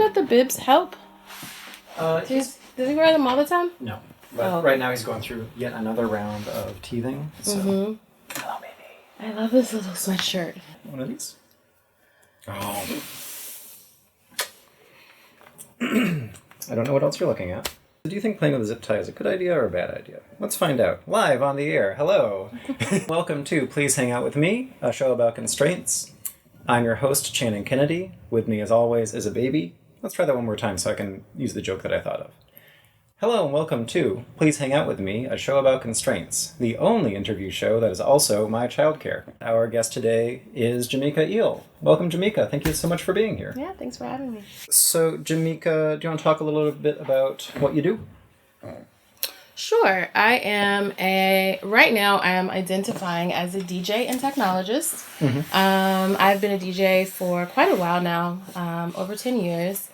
that the bibs help? Does he wear them all the time? No. But right now he's going through yet another round of teething. So. Hello, baby. I love this little sweatshirt. One of these? Oh. I don't know what else you're looking at. Do you think playing with a zip tie is a good idea or a bad idea? Let's find out. Live on the air. Hello. Welcome to Please Hang Out With Me, a show about constraints. I'm your host, Channing Kennedy. With me, as always, is a baby. Let's try that one more time so I can use the joke that I thought of. Hello and welcome to Please Hang Out With Me, a show about constraints, the only interview show that is also my childcare. Our guest today is Jamica Eel. Welcome, Jamica. Thank you so much for being here. Yeah, thanks for having me. So, Jamica, do you want to talk a little bit about what you do? Sure. Right now I am identifying as a DJ and technologist. I've been a DJ for quite a while now, over 10 years.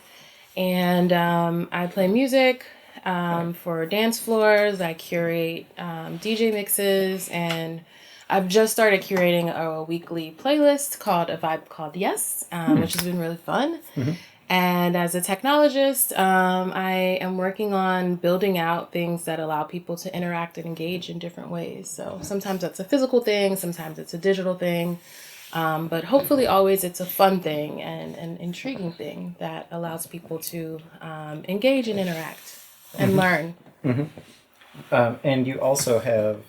And I play music for dance floors. I curate DJ mixes, and I've just started curating a weekly playlist called A Vibe Called Yes, which has been really fun. And as a technologist, I am working on building out things that allow people to interact and engage in different ways. So sometimes that's a physical thing, sometimes it's a digital thing, but hopefully always it's a fun thing and an intriguing thing that allows people to engage and interact and learn. And you also have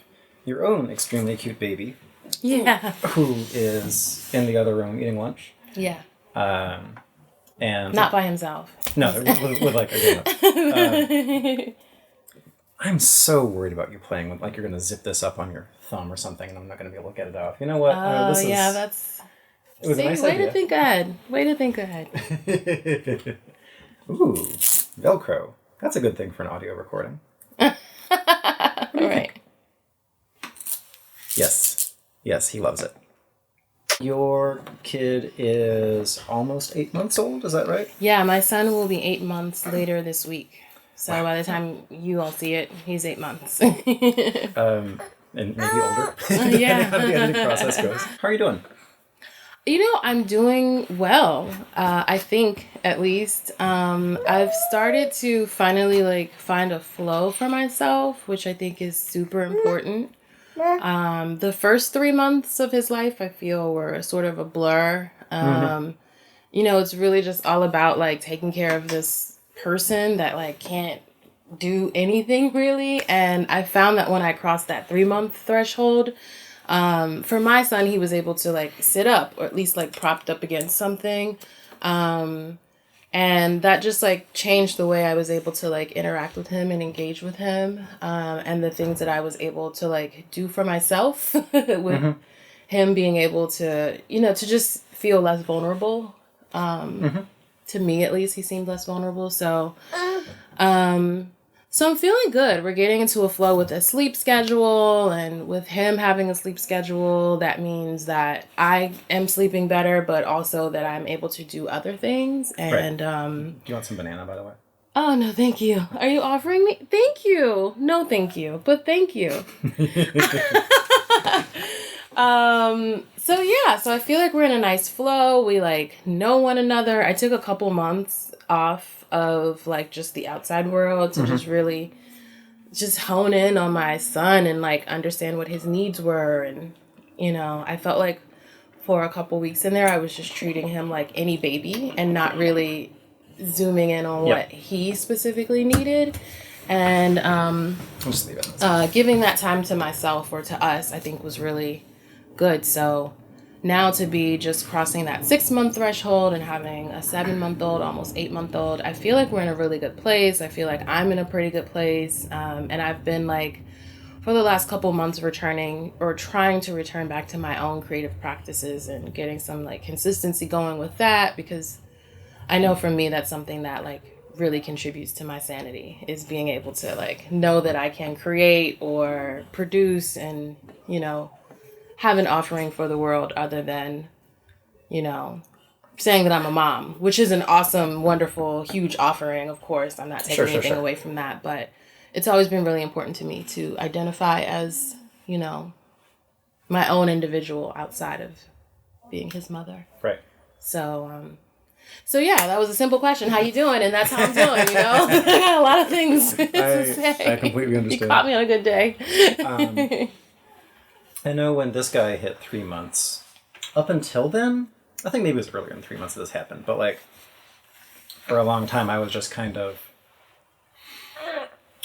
your own extremely cute baby. Yeah. Who is in the other room eating lunch. Yeah. And not by himself. No, with like a grown-up. I'm so worried about you playing with, like, you're going to zip this up on your thumb or something, and I'm not going to be able to get it off. You know what? Oh, yeah, that's... It was a nice idea. Way to think ahead. Way to think ahead. Ooh, Velcro. That's a good thing for an audio recording. Right. Yes. Yes, he loves it. Your kid is almost 8 months old, is that right? Yeah, my son will be 8 months later this week. So by the time you all see it, he's 8 months. And maybe older. Depending on how the editing process goes. How are you doing? You know, I'm doing well. I think, at least. I've started to finally find a flow for myself, which I think is super important. The first 3 months of his life, I feel, were sort of a blur. You know, it's really just all about taking care of this person that can't do anything really. And I found that when I crossed that 3-month threshold, for my son, he was able to sit up, or at least propped up against something. And that just changed the way I was able to interact with him and engage with him, and the things that I was able to do for myself with him being able to, to just feel less vulnerable. To me, at least, he seemed less vulnerable. So I'm feeling good. We're getting into a flow with a sleep schedule, and with him having a sleep schedule, that means that I am sleeping better, but also that I'm able to do other things. And do you want some banana, by the way? Oh, no, thank you. Are you offering me? Thank you. No, thank you, but thank you. So I feel like we're in a nice flow. We know one another. I took a couple months off of just the outside world to just really just hone in on my son and understand what his needs were. And, I felt like for a couple weeks in there, I was just treating him like any baby and not really zooming in on what he specifically needed. And Just leave it. Giving that time to myself or to us, I think, was really good. So now to be just crossing that 6-month threshold and having a 7-month-old, almost 8-month-old, I feel like we're in a really good place. I feel like I'm in a pretty good place. And I've been for the last couple months trying to return back to my own creative practices and getting some consistency going with that, because I know for me that's something that really contributes to my sanity, is being able to know that I can create or produce and, have an offering for the world other than, saying that I'm a mom, which is an awesome, wonderful, huge offering, of course. I'm not taking anything away from that, but it's always been really important to me to identify as, my own individual outside of being his mother. Right. So So yeah, that was a simple question. How you doing? And that's how I'm doing, you know? I got a lot of things to say. I completely understand. You caught me on a good day. I know when this guy hit 3 months, up until then, I think maybe it was earlier than 3 months that this happened, but like, for a long time I was just kind of...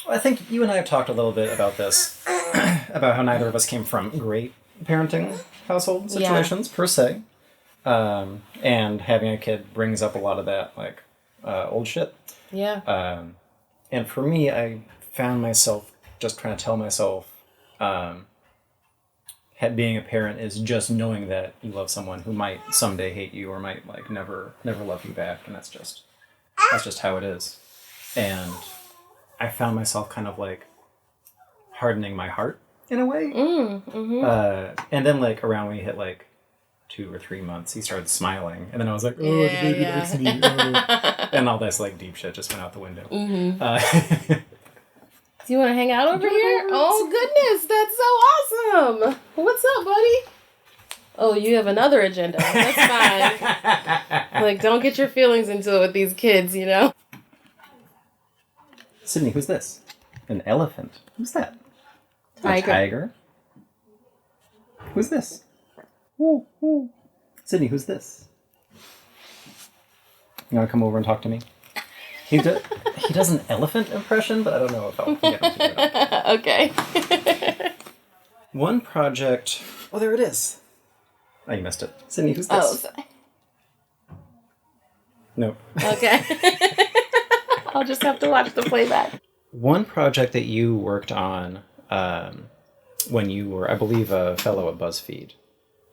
I think you and I have talked a little bit about this, about how neither of us came from great parenting household situations, per se. And having a kid brings up a lot of that, like, old shit. Yeah. And for me, I found myself just trying to tell myself, being a parent is just knowing that you love someone who might someday hate you or might, like, never love you back, and that's just how it is. And I found myself kind of, like, hardening my heart in a way. And then, like, around when we hit, like, 2 or 3 months, he started smiling, and then I was like, "Oh, the baby likes me," and all this like deep shit just went out the window. Do you want to hang out over here? Oh goodness, that's so awesome! What's up, buddy? Oh, you have another agenda. That's fine. Like, don't get your feelings into it with these kids, you know. Sydney, who's this? An elephant? Who's that? Tiger. A tiger? Who's this? Ooh, ooh. Sydney, who's this? You want to come over and talk to me? He does an elephant impression, but I don't know if I'll get him to do it. Okay. One project... Oh, there it is. Oh, you missed it. Sydney, who's this? Oh, sorry. Nope. Okay. I'll just have to watch the playback. One project that you worked on when you were, I believe, a fellow at BuzzFeed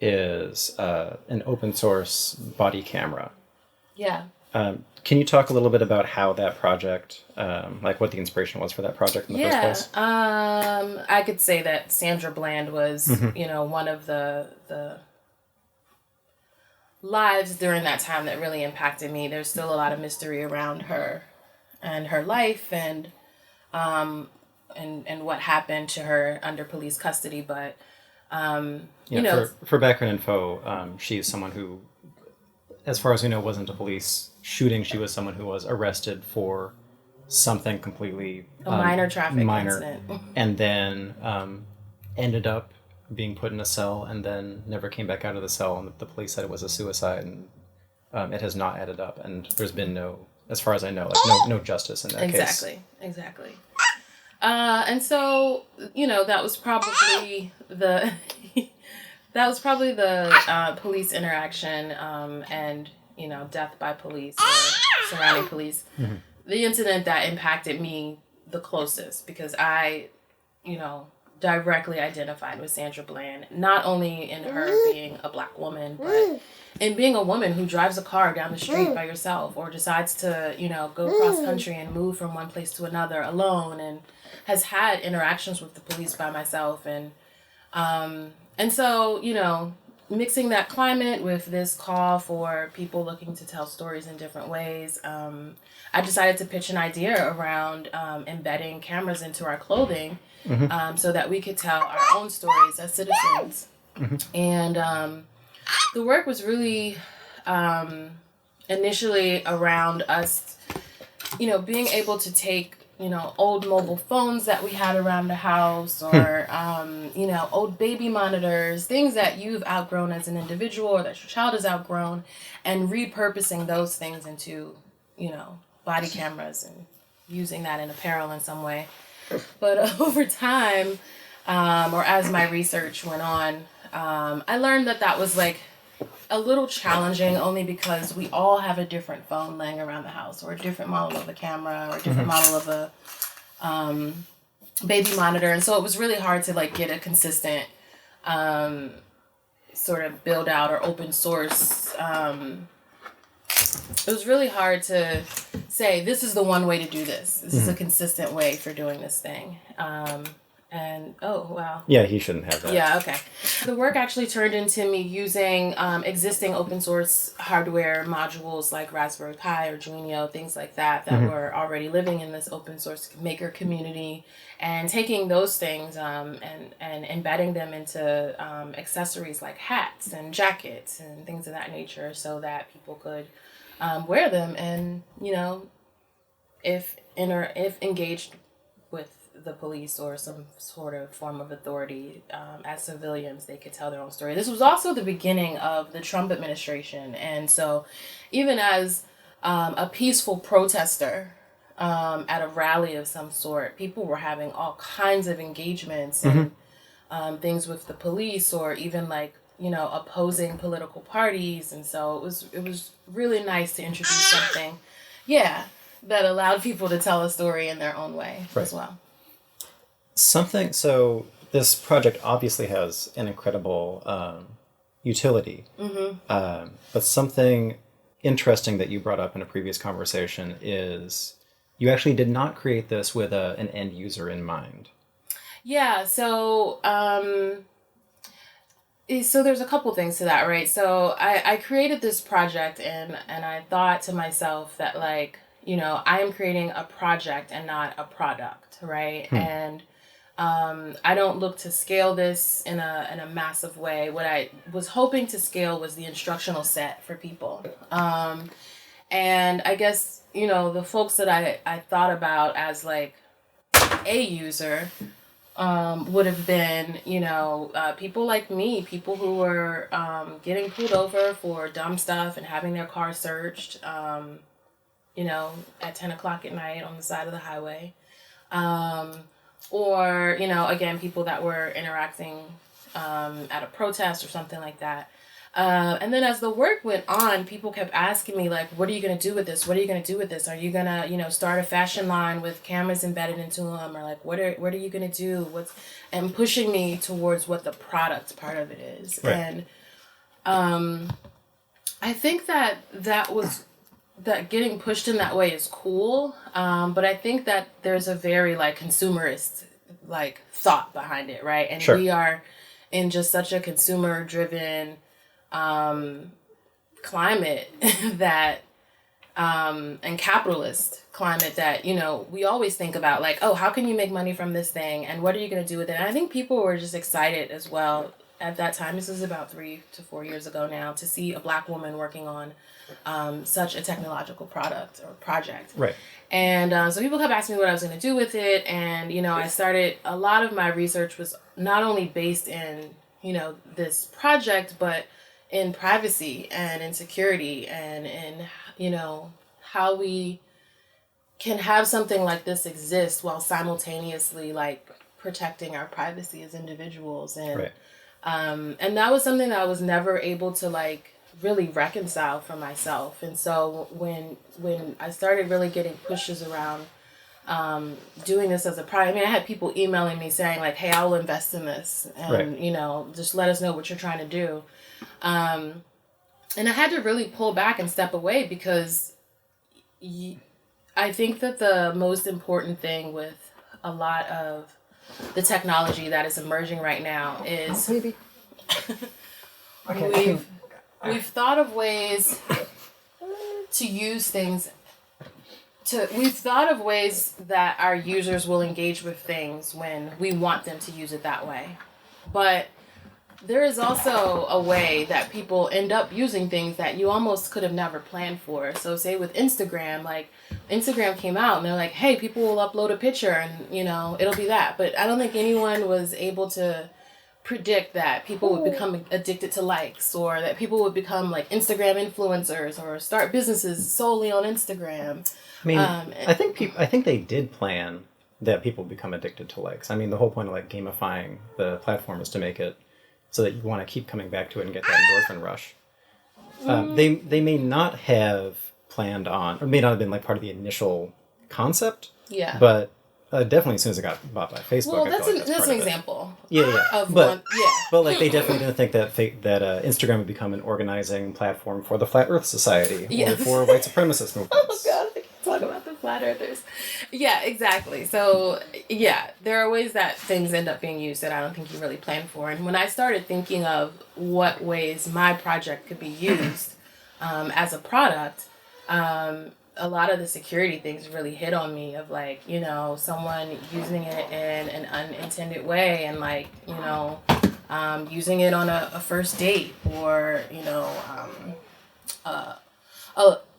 is an open source body camera. Yeah. Can you talk a little bit about how that project, like what the inspiration was for that project in the first place? I could say that Sandra Bland was, you know, one of the lives during that time that really impacted me. There's still a lot of mystery around her and her life and what happened to her under police custody, but you know, for background info, she is someone who, as far as we know, wasn't a police shooting. She was someone who was arrested for something completely a minor traffic incident, and then ended up being put in a cell, and then never came back out of the cell. And the police said it was a suicide, and it has not added up. And there's been no, as far as I know, like no justice in that case. Exactly. And so, you know, that was probably the police interaction and, you know, death by police or surrounding police. Mm-hmm. The incident that impacted me the closest because I, you know, directly identified with Sandra Bland, not only in her being a Black woman, but in being a woman who drives a car down the street by yourself or decides to, you know, go cross country and move from one place to another alone and has had interactions with the police by myself. And so, you know, mixing that climate with this call for people looking to tell stories in different ways, I decided to pitch an idea around embedding cameras into our clothing so that we could tell our own stories as citizens. And the work was really initially around us, you know, being able to take, you know, old mobile phones that we had around the house or, you know, old baby monitors, things that you've outgrown as an individual or that your child has outgrown, and repurposing those things into, you know, body cameras and using that in apparel in some way. But over time, or as my research went on, I learned that was like a little challenging only because we all have a different phone laying around the house or a different model of a camera or a different model of a baby monitor. And so it was really hard to like get a consistent sort of build out or open source. It was really hard to say, this is the one way to do this. This is a consistent way for doing this thing. And, oh, wow. Yeah, he shouldn't have that. Yeah, okay. The work actually turned into me using existing open source hardware modules like Raspberry Pi or Arduino, things like that were already living in this open source maker community, and taking those things and embedding them into accessories like hats and jackets and things of that nature so that people could wear them, and if engaged with the police or some sort of form of authority, as civilians, they could tell their own story. This was also the beginning of the Trump administration, and so even as a peaceful protester at a rally of some sort, people were having all kinds of engagements and things with the police, or even like opposing political parties, and so it was really nice to introduce something, that allowed people to tell a story in their own way as well. So this project obviously has an incredible utility, but something interesting that you brought up in a previous conversation is you actually did not create this with an end user in mind. Yeah, so there's a couple things to that, right? So I created this project, and I thought to myself that, like, I am creating a project and not a product, right? And I don't look to scale this in a massive way. What I was hoping to scale was the instructional set for people. And I guess, the folks that I thought about as like a user would have been, people like me, people who were getting pulled over for dumb stuff and having their car searched, at 10 o'clock at night on the side of the highway. Or, again, people that were interacting at a protest or something like that. And then as the work went on, people kept asking me, like, what are you going to do with this? What are you going to do with this? Are you going to, start a fashion line with cameras embedded into them? Or like, what are you going to do? And pushing me towards what the product part of it is. Right. And I think that getting pushed in that way is cool. But I think that there's a very like consumerist like thought behind it, right? And we are in just such a consumer driven climate that and capitalist climate that we always think about, like, oh, how can you make money from this thing, and what are you going to do with it? And I think people were just excited as well at that time. This is about 3 to 4 years ago now, to see a Black woman working on such a technological product or project. Right. And so people kept asking me what I was going to do with it, and I started, a lot of my research was not only based in this project, but in privacy and in security, and in how we can have something like this exist while simultaneously like protecting our privacy as individuals. And and that was something that I was never able to like really reconcile for myself. And so when I started really getting pushes around doing this as a project, I had people emailing me saying like, hey, I will invest in this, and just let us know what you're trying to do. And I had to really pull back and step away, because I think that the most important thing with a lot of the technology that is emerging right now is we've thought of ways to use things. We've thought of ways that our users will engage with things when we want them to use it that way. But there is also a way that people end up using things that you almost could have never planned for. So say with Instagram, like Instagram came out and they're like, hey, people will upload a picture and, it'll be that. But I don't think anyone was able to predict that people would become addicted to likes, or that people would become like Instagram influencers or start businesses solely on Instagram. I mean, I think they did plan that people become addicted to likes. I mean, the whole point of like gamifying the platform is to make it so that you want to keep coming back to it and get that endorphin rush. They may not have planned on, or may not have been like part of the initial concept. Yeah. But definitely as soon as it got bought by Facebook. Well, that's an example. But like they definitely didn't think that Instagram would become an organizing platform for the Flat Earth Society or for white supremacist movements. Oh God, I can't talk about the Flat Earthers. Yeah, exactly. So there are ways that things end up being used that I don't think you really plan for. And when I started thinking of what ways my project could be used as a product, a lot of the security things really hit on me, of like, someone using it in an unintended way, and like, using it on a first date, or,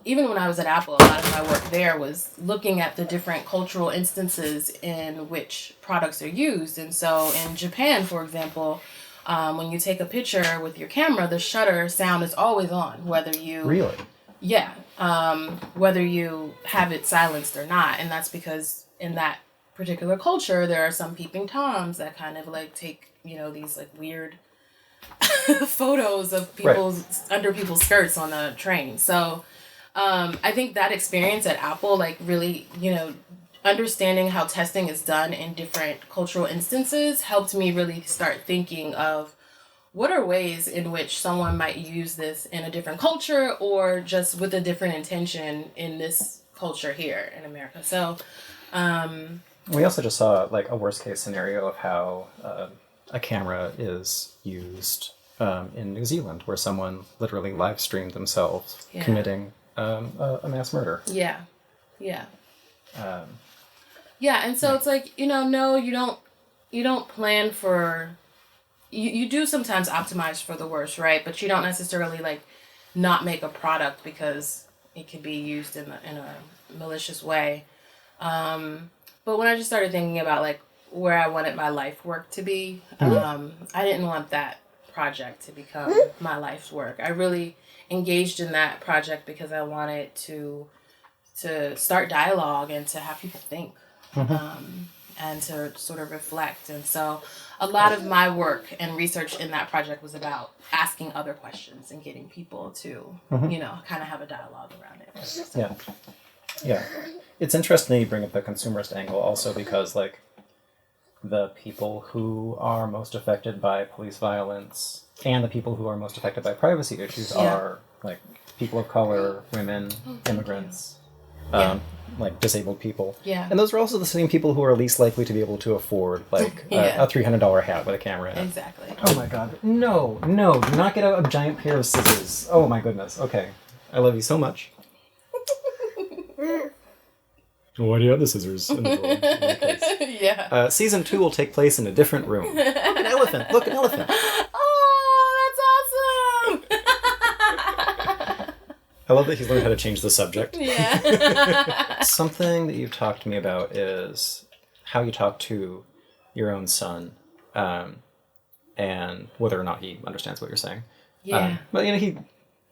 even when I was at Apple, a lot of my work there was looking at the different cultural instances in which products are used. And so in Japan, for example, when you take a picture with your camera, the shutter sound is always on, whether you... Really? Yeah. Whether you have it silenced or not. And that's because in that particular culture, there are some peeping Toms that kind of like take, these like weird photos of people's under people's skirts on the train. So I think that experience at Apple, like really, understanding how testing is done in different cultural instances helped me really start thinking of what are ways in which someone might use this in a different culture or just with a different intention in this culture here in America. So we also just saw like a worst case scenario of how a camera is used in New Zealand, where someone literally live streamed themselves committing a mass murder. Yeah. And so it's like, no, you don't plan for, you do sometimes optimize for the worst, right? But you don't necessarily like not make a product because it can be used in a malicious way. But when I just started thinking about like where I wanted my life work to be, I didn't want that project to become my life's work. I really engaged in that project because I wanted to start dialogue and to have people think and to sort of reflect. And so a lot of my work and research in that project was about asking other questions and getting people to, kind of have a dialogue around it. Yeah. It's interesting that you bring up the consumerist angle also because, like, the people who are most affected by police violence and the people who are most affected by privacy issues are, like, people of color, women, immigrants, like, disabled people. Yeah. And those are also the same people who are least likely to be able to afford, like, a $300 hat with a camera in it. Exactly. Oh, my God. No, do not get out a giant pair of scissors. Oh, my goodness. Okay. I love you so much. Why do you have the scissors in the drawer? In my case? Yeah. Season 2 will take place in a different room. Look, an elephant. Look, an elephant. Oh, that's awesome. I love that he's learned how to change the subject. Yeah. Something that you've talked to me about is how you talk to your own son and whether or not he understands what you're saying. Yeah. But,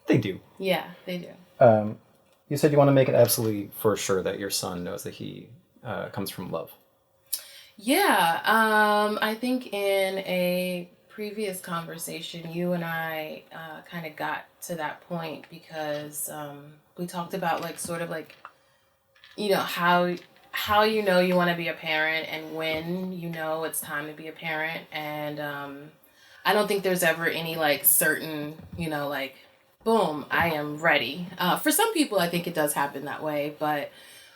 they do. Yeah, they do. You said you want to make it absolutely for sure that your son knows that he comes from love. Yeah. I think in a previous conversation, you and I kind of got to that point because we talked about like sort of like, how you know you want to be a parent and when you know it's time to be a parent. And I don't think there's ever any like certain, like, boom, I am ready. For some people, I think it does happen that way. But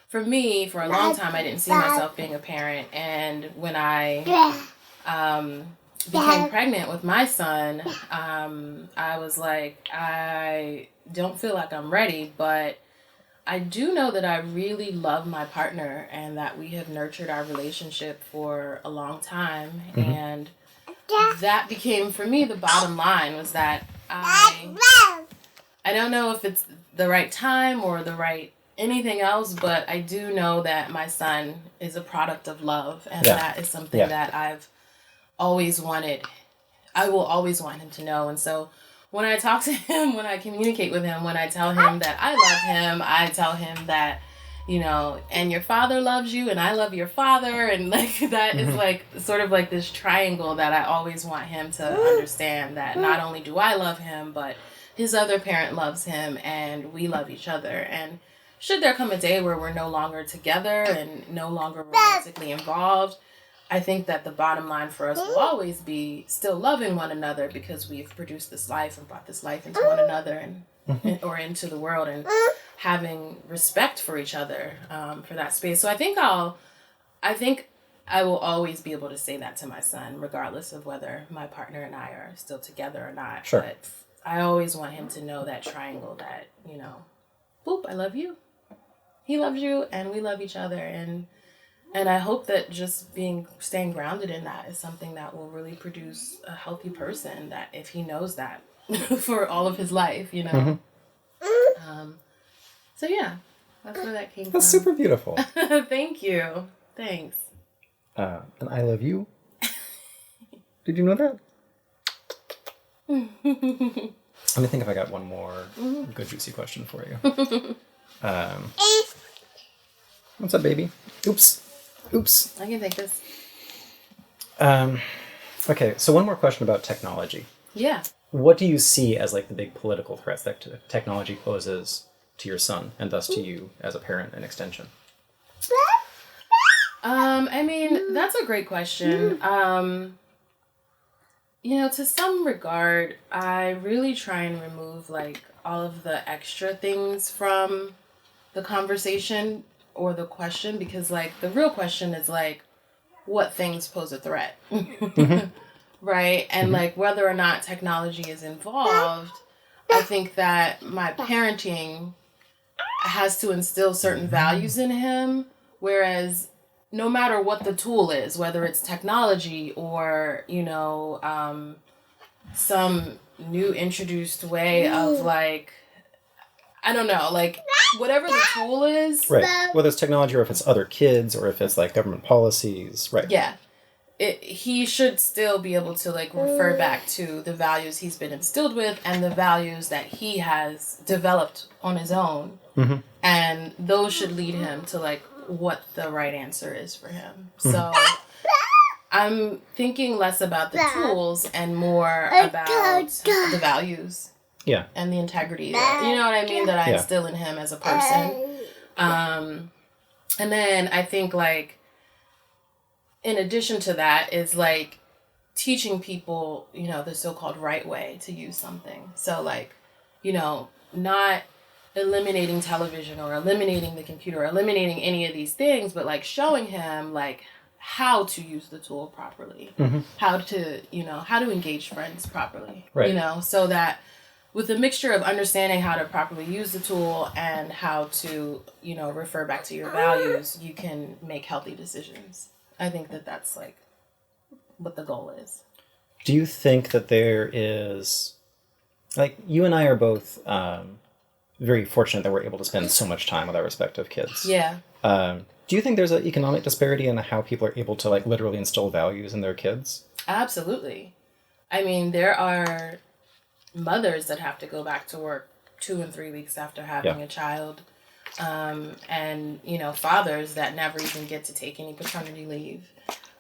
for me, for a long time, I didn't see myself being a parent. And when I became pregnant with my son, I was like, I don't feel like I'm ready. But I do know that I really love my partner and that we have nurtured our relationship for a long time. And that became, for me, the bottom line was that I don't know if it's the right time or the right anything else, but I do know that my son is a product of love, and that is something that I've always wanted. I will always want him to know. And so when I talk to him, when I communicate with him, when I tell him that I love him, I tell him that, and your father loves you and I love your father. And like that is like sort of like this triangle that I always want him to understand that not only do I love him, but his other parent loves him and we love each other. And should there come a day where we're no longer together and no longer romantically involved, I think that the bottom line for us will always be still loving one another because we've produced this life and brought this life into one another and or into the world and having respect for each other for that space. So I think I will always be able to say that to my son, regardless of whether my partner and I are still together or not. Sure. But I always want him to know that triangle that, boop, I love you. He loves you and we love each other. And I hope that just staying grounded in that is something that will really produce a healthy person, that if he knows that for all of his life, So yeah, that's where that came That's from. super beautiful. Thank you. Thanks. And I love you. Did you know that? Let me think if I got one more good juicy question for you. What's up, baby? Oops. I can take this. Okay, so one more question about technology. Yeah. What do you see as like the big political threats that technology poses to your son and thus to you as a parent and extension? I mean, that's a great question. You know, to some regard, I really try and remove like all of the extra things from the conversation or the question, because like the real question is like, what things pose a threat? Right? And like whether or not technology is involved, I think that my parenting has to instill certain values in him, whereas no matter what the tool is, whether it's technology or, you know, some new introduced way of like, I don't know, like whatever the tool is. Right. Whether it's technology or if it's other kids or if it's like government policies. Right. Yeah. He should still be able to like refer back to the values he's been instilled with and the values that he has developed on his own. Mm-hmm. And those should lead him to like what the right answer is for him. Mm-hmm. So I'm thinking less about the tools and more about the values. Yeah. And the integrity that, you know what I mean, that I instill in him as a person. And then I think like in addition to that is like teaching people, you know, the so-called right way to use something. So like, you know, not eliminating television or eliminating the computer or eliminating any of these things, but like showing him like how to use the tool properly, how to, you know, how to engage friends properly, right. You know, so that with a mixture of understanding how to properly use the tool and how to, you know, refer back to your values, you can make healthy decisions. I think that that's like what the goal is. Do you think that there is, like, you and I are both very fortunate that we're able to spend so much time with our respective kids. Yeah. Do you think there's an economic disparity in how people are able to like literally instill values in their kids? Absolutely. I mean, there are mothers that have to go back to work 2 and 3 weeks after having a child. And, you know, fathers that never even get to take any paternity leave.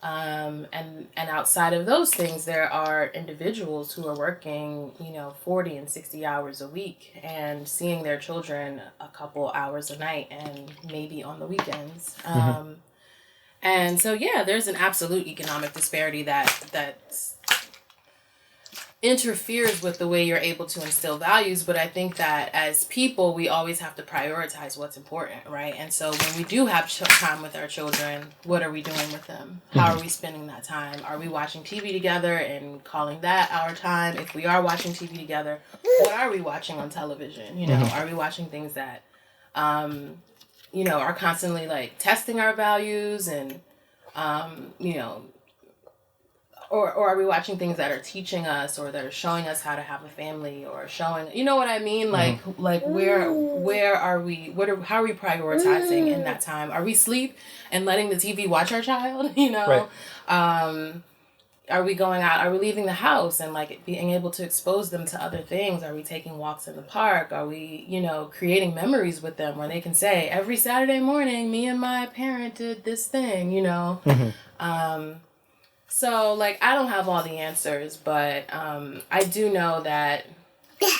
And outside of those things, there are individuals who are working, you know, 40 and 60 hours a week and seeing their children a couple hours a night and maybe on the weekends. And so, yeah, there's an absolute economic disparity that interferes with the way you're able to instill values. But I think that as people, we always have to prioritize what's important, right? And so when we do have time with our children, what are we doing with them? How are we spending that time? Are we watching TV together and calling that our time? If we are watching TV together, what are we watching on television? You know, are we watching things that, you know, are constantly like testing our values and, you know, or are we watching things that are teaching us or that are showing us how to have a family or showing, you know what I mean? Like where are we, how are we prioritizing in that time? Are we asleep and letting the TV watch our child? You know, right. Are we going out? Are we leaving the house and like being able to expose them to other things? Are we taking walks in the park? Are we, you know, creating memories with them where they can say every Saturday morning, me and my parent did this thing, you know? So, like, I don't have all the answers, but I do know that,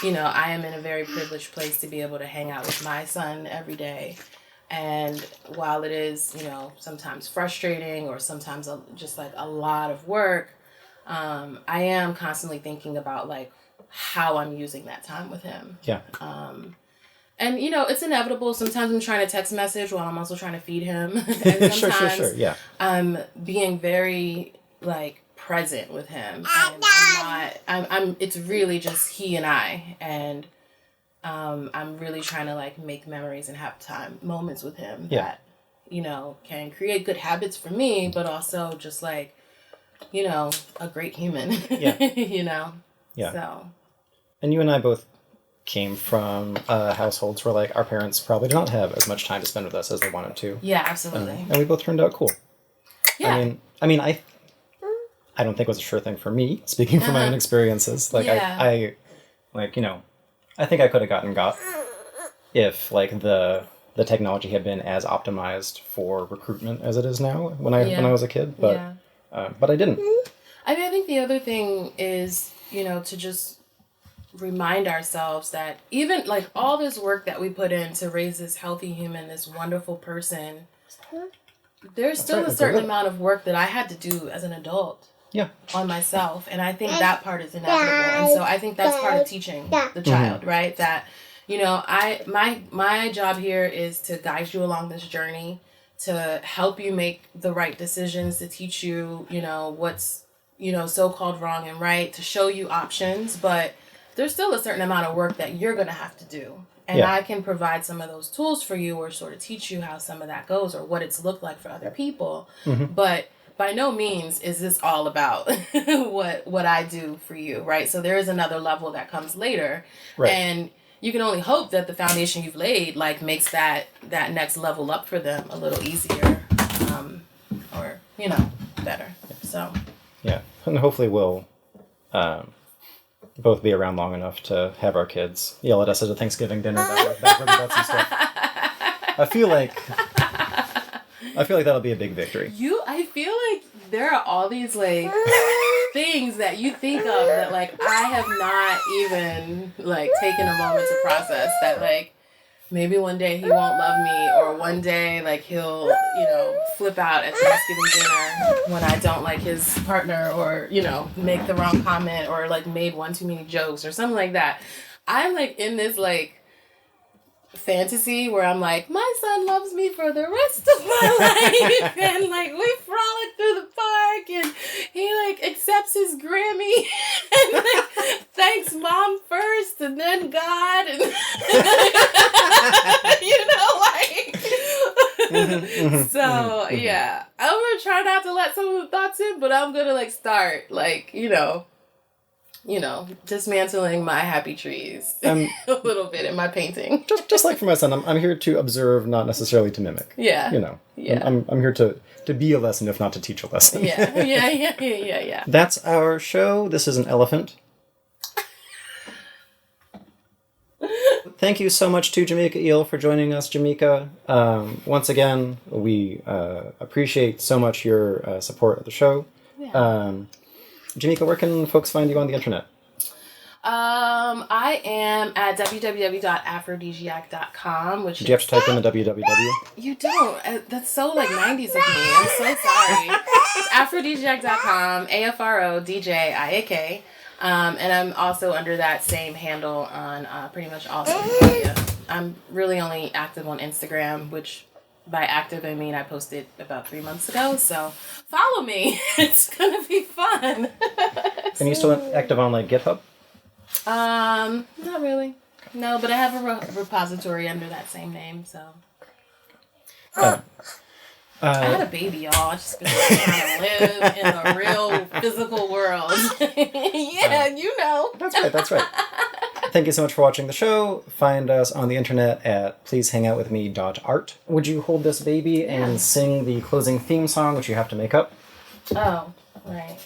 you know, I am in a very privileged place to be able to hang out with my son every day. And while it is, you know, sometimes frustrating or sometimes just, like, a lot of work, I am constantly thinking about, like, how I'm using that time with him. Yeah. And, you know, it's inevitable. Sometimes I'm trying to text message while I'm also trying to feed him. And sometimes sure, yeah. I'm being very like present with him, and I'm it's really just he and I, and I'm really trying to like make memories and have moments with him that, you know, can create good habits for me, but also just like, you know, a great human. You know. Yeah. So. And you and I both came from households where like our parents probably did not have as much time to spend with us as they wanted to. Yeah, absolutely. And we both turned out cool. Yeah. I don't think it was a sure thing for me, speaking from my own experiences. Like, I think I could have got if, like, the technology had been as optimized for recruitment as it is now when I was a kid, but I didn't. I mean, I think the other thing is, to just remind ourselves that even, like, all this work that we put in to raise this healthy human, this wonderful person, there's still a certain amount of work that I had to do as an adult. Yeah. On myself. And I think that part is inevitable. And so I think that's part of teaching the child, right? That, my job here is to guide you along this journey, to help you make the right decisions, to teach you, what's, so-called wrong and right, to show you options. But there's still a certain amount of work that you're going to have to do. And I can provide some of those tools for you or sort of teach you how some of that goes or what it's looked like for other people. But by no means is this all about what I do for you, right? So there is another level that comes later. Right. And you can only hope that the foundation you've laid, like, makes that next level up for them a little easier or, better. So. Yeah. And hopefully we'll both be around long enough to have our kids yell at us at a Thanksgiving dinner about some stuff. I feel like that'll be a big victory. I feel like there are all these, like, things that you think of that, like, I have not even, like, taken a moment to process that, like, maybe one day he won't love me, or one day, like, he'll, flip out at Thanksgiving dinner when I don't like his partner, or, make the wrong comment, or, like, made one too many jokes, or something like that. I'm, like, in this, like, fantasy where I'm like, my son loves me for the rest of my life, and, like, we frolic through the park, and he, like, accepts his Grammy, and, like, thanks mom first, and then God, and so yeah, I'm gonna try not to let some of the thoughts in, but I'm gonna, like, start, like, dismantling my happy trees a little bit in my painting. just like for my son, I'm here to observe, not necessarily to mimic. Yeah. Yeah. I'm here to be a lesson, if not to teach a lesson. Yeah. That's our show. This is an elephant. Thank you so much to Jamica Eel for joining us, Jamica. Once again, we appreciate so much your support of the show. Yeah. Jamica, where can folks find you on the internet? I am at www.aphrodisiac.com, which Did you have to type in the www? You don't. That's so, like, 90s of me. I'm so sorry. It's aphrodisiac.com, AFRODJIAK. And I'm also under that same handle on pretty much all social media. I'm really only active on Instagram, which by active I mean I posted about 3 months ago. So follow me. It's gonna be fun. And you still active on, like, GitHub? Not really. No, but I have a repository under that same name. So. I had a baby, y'all. I just been trying to live in a real physical world. That's right. Thank you so much for watching the show. Find us on the internet at pleasehangoutwithme.art. Would you hold this baby and sing the closing theme song, which you have to make up? Oh, right.